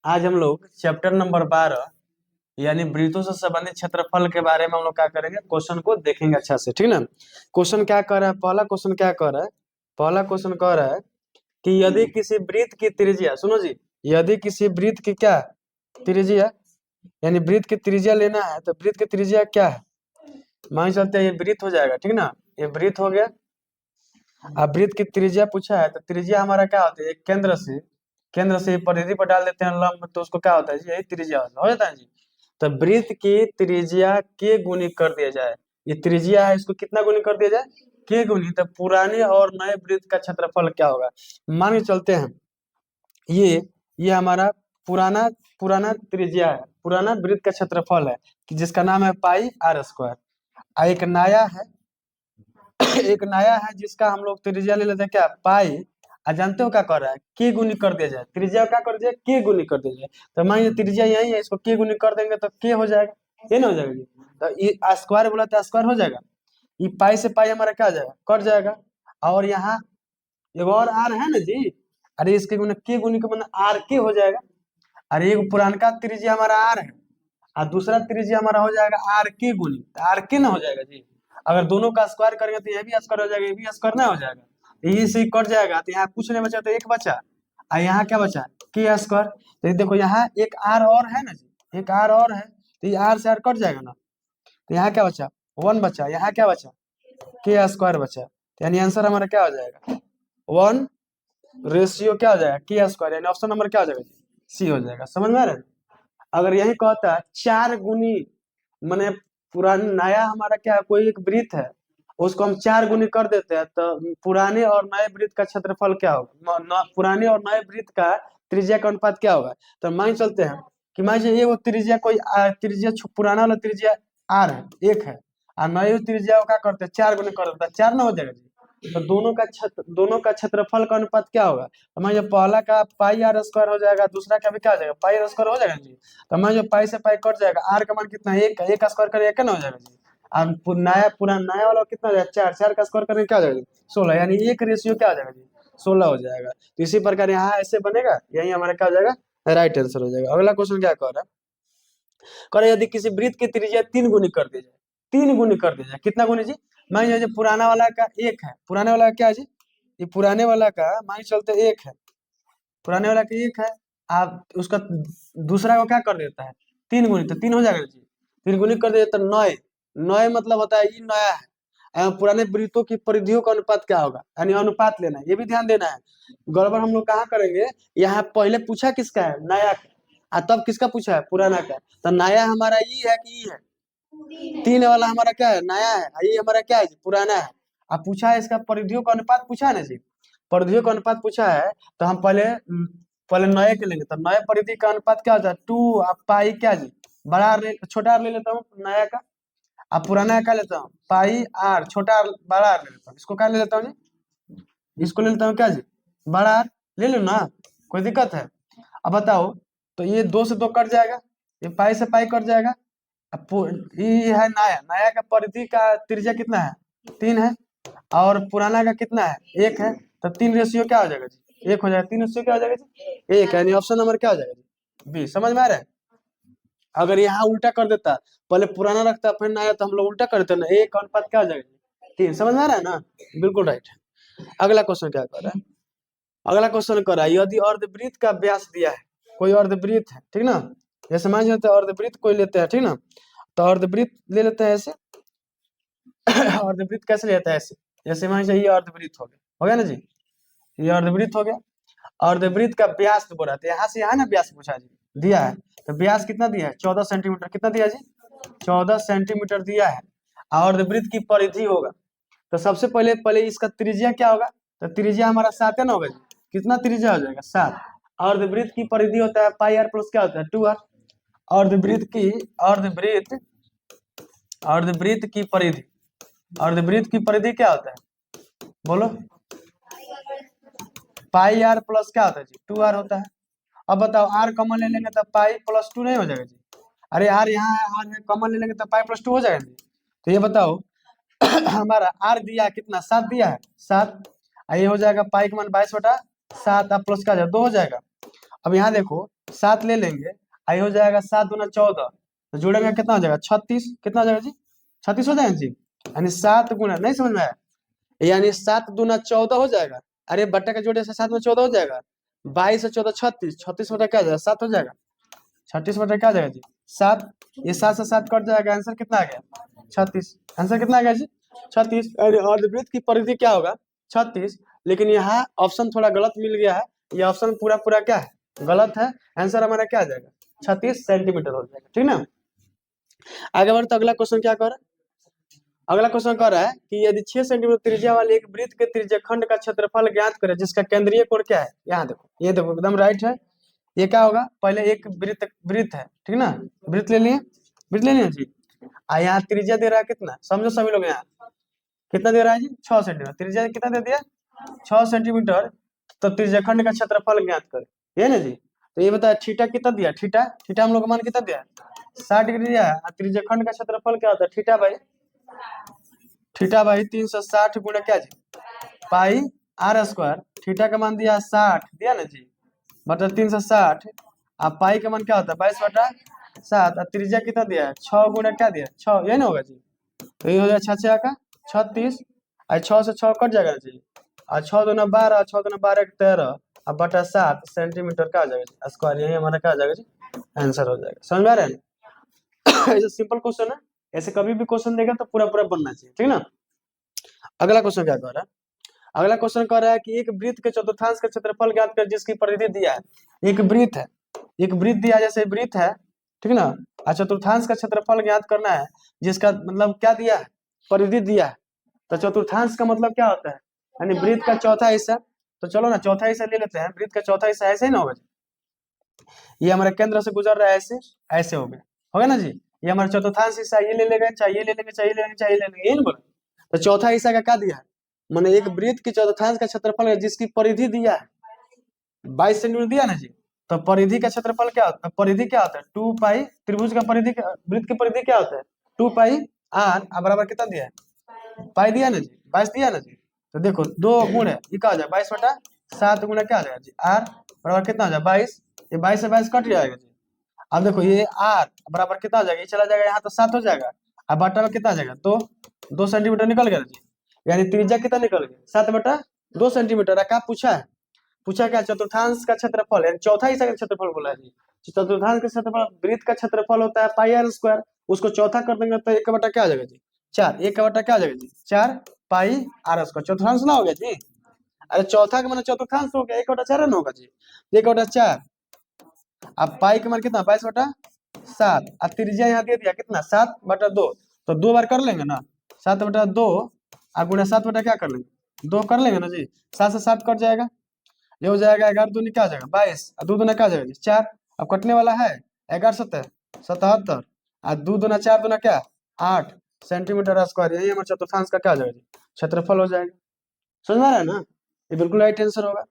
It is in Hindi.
आज हम लोग चैप्टर नंबर 12 यानी वृत्तों से संबंधित क्षेत्रफल के बारे में हम लोग क्या करेंगे, क्वेश्चन को देखेंगे अच्छा से, ठीक ना। क्वेश्चन क्या कर रहा है, पहला क्वेश्चन क्या कर रहा है, पहला क्वेश्चन कह रहा है कि यदि किसी वृत्त की त्रिज्या, सुनो जी, यदि किसी वृत्त की क्या त्रिज्या, यानी वृत्त की त्रिज्या लेना है तो वृत्त की त्रिज्या क्या है, मान चलते हैं ये वृत्त हो जाएगा, ठीक ना। ये वृत्त हो गया। अब वृत्त की त्रिज्या पूछा है तो त्रिज्या हमारा क्या होता है, एक केंद्र से परिधि पर डाल देते हैं लंब, तो उसको क्या होता है जी, यही त्रिज्या हो जाता है जी। तो वृत्त की त्रिज्या के गुणित कर दिया जाए, ये त्रिज्या है, इसको कितना गुणित कर दिया जाए, के गुणित। तो पुराने और नए वृत्त का क्षेत्रफल क्या होगा, मान के चलते हैं ये हमारा पुराना पुराना त्रिज्या है, पुराना वृत्त का क्षेत्रफल है कि जिसका नाम है पाई आर स्क्वायर। एक नया है एक नया है जिसका हम लोग त्रिज्या ले लेते हैं क्या, पाई। जानते हो क्या कर रहा है, के गुनी कर दिया जाए, त्रिज्या क्या कर दिया, के गुनी कर दिया जाए। तो मान लीजिए त्रिज्या यही है, इसको के गुनी कर देंगे तो के हो जाएगा, ये ना हो जाएगा जी। तो ये स्क्वायर बोला तो स्क्वायर हो जाएगा, ये पाई से पाई हमारा क्या हो जाएगा, कट जाएगा। और यहाँ एगो और आर है ना जी, अरे इसके गुना के गुनी के मतलब आर के हो जाएगा। अरे एक पुरानका त्रिज्या हमारा आर है और दूसरा त्रिज्या हमारा हो जाएगा आर के गुनी, तो आर के ना हो जाएगा जी। अगर दोनों का स्क्वायर करेंगे तो ये भी स्क्वायर हो जाएगा, ये भी स्क्वायर ना हो जाएगा, तो ये से कट जाएगा। तो यहाँ कुछ नहीं बचा तो एक बचा, और यहाँ क्या बचा, के स्क्वायर। तो ये देखो यहाँ एक आर और है ना जी, एक आर और है, तो ये आर से आर कट जाएगा ना। तो यहाँ क्या बचा, 1 बचा, यहाँ क्या बचा, के स्क्वायर बचा। तो यानी आंसर हमारा क्या हो जाएगा, 1 रेशियो क्या हो जाएगा, के स्क्वायर, यानी ऑप्शन नंबर क्या हो जाएगा जी, सी हो जाएगा। समझ में आ रहा है। अगर यही कहता है 4 गुनी, मैंने पुराना नया हमारा क्या है, कोई एक वृत्त है, उसको हम 4 गुनी कर देते हैं तो पुराने और नए वृत्त का क्षेत्रफल क्या होगा, पुराने और नए वृत्त का त्रिज्या का अनुपात क्या होगा। तो मान चलते हैं कि मान लीजिए ये वो त्रिज्या कोई त्रिज्या पुराना वाला त्रिज्या आर है, एक है, और नए त्रिज्या को क्या करते हैं 4 गुनी कर देते हैं, 4 ना हो जाएगा जी। तो दोनों का क्षेत्रफल का अनुपात क्या होगा, तो मान लीजिए पहला का पाई आर स्क्वायर हो जाएगा, दूसरा का भी क्या हो जाएगा, पाई आर स्क्वायर हो जाएगा जी। तो मान लीजिए पाई से पाई कट जाएगा, आर का मान कितना है, एक, एक स्क्वायर करें एक ना हो जाएगा जी। अब नया वाला कितना हो जाएगा, 4, 4 का स्क्वायर करें क्या हो जाएगा जी, 16, यानी एक रेशियो क्या हो जाएगा जी, 16 हो जाएगा। तो इसी प्रकार यहाँ ऐसे बनेगा, यही हमारा क्या हो जाएगा, राइट आंसर हो जाएगा। अगला क्वेश्चन क्या कह रहा है, कह रहा है यदि किसी वृत्त की त्रिज्या 3 गुनी कर दी जाए, 3 गुनी कर दी जाए, कितना गुनी जी, मान लीजिए पुराना वाला का एक है, पुराने वाला का क्या है जी, ये पुराने वाला का मान के चलते एक है, पुराने वाला का एक है, आप उसका दूसरा को क्या कर देता है 3 गुनी, तो 3 हो जाएगा जी। 3 गुनी कर देता तो 9, 9 मतलब होता है ये नया है। पुराने वृत्तों की परिधियों का अनुपात क्या होगा, यानी अनुपात लेना है, ये भी ध्यान देना है। गड़बड़ हम लोग कहाँ करेंगे, यहाँ पहले पूछा किसका है, नया का, तब किसका पूछा है, पुराना का। तो नया हमारा ये है कि ये है, 3 वाला हमारा क्या है, नया है, और ये हमारा क्या है जी, पुराना है। अब पूछा है इसका परिधियों का अनुपात पूछा है ना जी, परिधियों का अनुपात पूछा है, तो हम पहले नए के लेंगे। तो नए परिधि का अनुपात क्या होता है, 2 पाई क्या जी, बड़ा आर छोटा आर ले लेता हूँ नया का, अब पुराना का लेता हूँ पाई आर, छोटा आर बड़ा आर ले लेता हूँ, इसको क्या ले लेता हूँ जी, इसको ले लेता हूँ क्या जी, बड़ा आर ले लो ना, कोई दिक्कत है। अब बताओ, तो ये 2 से 2 कट जाएगा, ये पाई से पाई कट जाएगा। अब ये है नया, नया का परिधि का त्रिज्या कितना है, 3 है, और पुराना का कितना है, 1 है। तो 3 रेशियो क्या हो जाएगा जी, 1 हो जाएगा, 3 रेशियो क्या हो जाएगा जी, 1, यानी ऑप्शन नंबर क्या हो जाएगा जी, बी। समझ में आ रहा है। अगर यहाँ उल्टा कर देता, पहले पुराना रखता फिर नया, तो हम लोग उल्टा करते ना, 1 का अनुपात क्या हो जाएगा जी, 3। समझ में आ रहा है ना, बिल्कुल राइट। अगला क्वेश्चन क्या कर रहा है, अगला क्वेश्चन कर रहा है यदि अर्धवृत्त का व्यास दिया है, कोई अर्धवृत्त है, ठीक ना, जैसे मान लेते हैं अर्धवृत्त कोई लेते हैं, ठीक ना। तो अर्धवृत्त ले लेते हैं ऐसे अर्धवृत्त कैसे लेता है ऐसे, जैसे मान लीजिए ये अर्धवृत्त हो गया ना जी, ये अर्धवृत्त हो गया। अर्धवृत्त का व्यास बोल रहा था, यहाँ से यहाँ ना व्यास पूछा जी, दिया है। तो व्यास कितना दिया है, 14 सेंटीमीटर, कितना दिया जी, 14 सेंटीमीटर दिया है। और अर्धवृत्त की परिधि होगा, तो सबसे पहले पहले इसका त्रिज्या क्या होगा, तो त्रिज्या हमारा 7 है ना होगा जी, कितना त्रिज्या हो जाएगा 7। अर्धवृत्त की परिधि होता है पाई आर प्लस क्या होता है 2 आर। अर्धवृत्त की अर्धवृत्त अर्धवृत्त की परिधि, अर्धवृत्त की परिधि क्या होता है बोलो, पाई आर प्लस क्या होता है जी 2 आर होता है। अब बताओ आर कॉमन ले लेंगे तो पाई प्लस 2 नहीं हो जाएगा जी, अरे आर यहाँ है, आर है कॉमन ले लेंगे तो पाई प्लस 2 हो जाएगा जी। तो ये बताओ हमारा आर दिया कितना, 7 दिया है, 7, ये हो जाएगा पाई का मान 22/7, आप प्लस का 2 हो जाएगा। अब यहाँ देखो 7 ले लेंगे, आई हो जाएगा 7 दूना 14, तो जोड़ेंगे कितना हो जाएगा 36, कितना हो जाएगा जी 36 हो जाएगा जी। यानी 7 गुना, नहीं समझ में आया, यानी 7 दूना 14 हो जाएगा। अरे बट्टा का जोड़े से 7 में 14 हो जाएगा, 22 से 14 36, 36 बटा क्या हो जाएगा 7 हो जाएगा, 36 बटा क्या हो जाएगा जी 7। ये 7 से 7 कट जाएगा, आंसर कितना आ गया 36। आंसर कितना आ गया जी 36। अर्धवृत्त की परिधि क्या होगा 36, लेकिन यहाँ ऑप्शन थोड़ा गलत मिल गया है, ये ऑप्शन पूरा पूरा क्या है गलत है। आंसर हमारा क्या आ जाएगा 36 सेंटीमीटर हो जाएगा, ठीक ना। आगे बढ़ तो अगला क्वेश्चन क्या कर रहा है, अगला क्वेश्चन कह रहा है कि यदि 6 सेंटीमीटर त्रिज्या वाले एक वृत्त के त्रिज्या खंड का क्षेत्रफल ज्ञात करें जिसका केंद्रीय कोण क्या है। यहाँ देखो, ये देखो एकदम राइट है। ये क्या होगा, पहले एक वृत्त वृत्त है, ठीक ना, वृत्त ले लिए, वृत्त ले लिए जी। यहाँ त्रिज्या दे रहा है कितना, समझो सभी लोग, यहाँ कितना दे रहा है जी 6 सेंटीमीटर, त्रिज्या कितना दे दिया 6 सेंटीमीटर। तो त्रिज्याखंड का क्षेत्रफल ज्ञात करें, ये ना जी। तो ये बताया थीटा कितना दिया, थीटा थीटा हम लोग का मान कितना दिया 60 डिग्री दिया है। त्रिज्याखंड का क्षेत्रफल क्या होता है थीटा बाई 360 गुणा क्या जी पाई आर स्क्वायर। थीटा का मान दिया 60 दिया ना जी, बटा 360, अब पाई का मान क्या होता है 22/7, और त्रिज्या कितना दिया है 6 गुणा क्या दिया 6, यही ना होगा जी। तो ये हो जाएगा 6 का 36, और 6 से 6 कट जाएगा जी, और 6 दूना 12, 6 दूना 12 13, अब बटा 7 सेंटीमीटर का आ जाएगा स्क्वायर, यही हमारा क्या आ जाएगा जी आंसर हो जाएगा। समझ में आ रहा है ऐसे सिंपल क्वेश्चन है, ऐसे कभी भी क्वेश्चन देगा तो पूरा पूरा बनना चाहिए, ठीक ना। अगला क्वेश्चन क्या कह रहा है, अगला क्वेश्चन कह रहा है कि एक वृत्त के चतुर्थांश का क्षेत्रफल ज्ञात कर जिसकी परिधि दिया है। एक वृत्त है, एक वृत्त दिया, जैसे वृत्त है, ठीक ना, और चतुर्थांश का क्षेत्रफल ज्ञात करना है जिसका मतलब क्या दिया है परिधि दिया है। तो चतुर्थांश का मतलब क्या होता है, यानी वृत्त का चौथा हिस्सा। तो चलो ना चौथा हिस्सा ले लेते हैं, वृत्त का चौथा हिस्सा ऐसे ही ना होगा, ये हमारे केंद्र से गुजर रहा है ऐसे, ऐसे हो गया, होगा ना जी। ये हमारा चतुर्थांश हिस्सा, ये ले लेंगे, चाहिए ले लेंगे, चाहिए ले लेंगे, चाहिए ले लेंगे, ये नहीं बोला। तो चौथा हिस्सा का क्या दिया है, मैंने एक वृत्त की चतुर्थांश का क्षेत्रफल है जिसकी परिधि दिया है 22 सेंटीमीटर दिया ना जी। तो परिधि का क्षेत्रफल क्या होता है, परिधि क्या होता है 2 पाई, त्रिभुज का परिधि, वृत्त की परिधि क्या होता है 2 पाई आर, बराबर कितना दिया है पाई दिया ना जी, 22 दिया ना जी। तो देखो 2 गुण है, ये क्या हो जाए 22/7 गुणा क्या हो जाएगा जी आर, बराबर कितना हो जाए 22, ये 22 से 22 कट जाएगा जी। अब देखो ये आर बराबर कितना हो जाएगा, ये चला जाएगा यहाँ तो 7 हो जाएगा, अब बटा में कितना आ जाएगा 2 सेंटीमीटर निकल गया जी। यानी त्रिज्या कितना निकल गया 7/2 सेंटीमीटर। क्या पूछा है, पूछा क्या चतुर्थांश का क्षेत्रफल, यानी चौथा हिस्सा का क्षेत्रफल बोला है जी। चतुर्थांश का क्षेत्रफल, वृत्त का क्षेत्रफल होता है पाई आर स्क्वायर, उसको चौथा कर देंगे तो 1/4 क्या आ जाएगा जी 4, 1/4 क्या आ जाएगा जी 4 पाई आर स्क्वायर, चतुर्थांश ना हो गया जी। अरे चौथा का मतलब चतुर्थांश हो गया, 1/4 ना होगा जी 1/4। अब पाई का मान कितना 22/7, अब त्रिज्या यहाँ दे दिया कितना 7/2, तो 2 बार कर लेंगे ना 7/2, अब गुणा 7 क्या कर लेंगे 2 कर लेंगे ना जी, 7 से 7 कट जाएगा, ये हो जाएगा 11 दूनी क्या आ जाएगा 22, और 2 दूना क्या आ जाएगा जी 4। अब कटने वाला है 11×7 77, और 2 दूना 4 दूना क्या 8 सेंटीमीटर स्क्वायर, यही हमारे चतुर्थांश का क्या आ जाएगा जी क्षेत्रफल हो जाएगा। समझ में आ रहा है ना, ये बिल्कुल राइट आंसर होगा।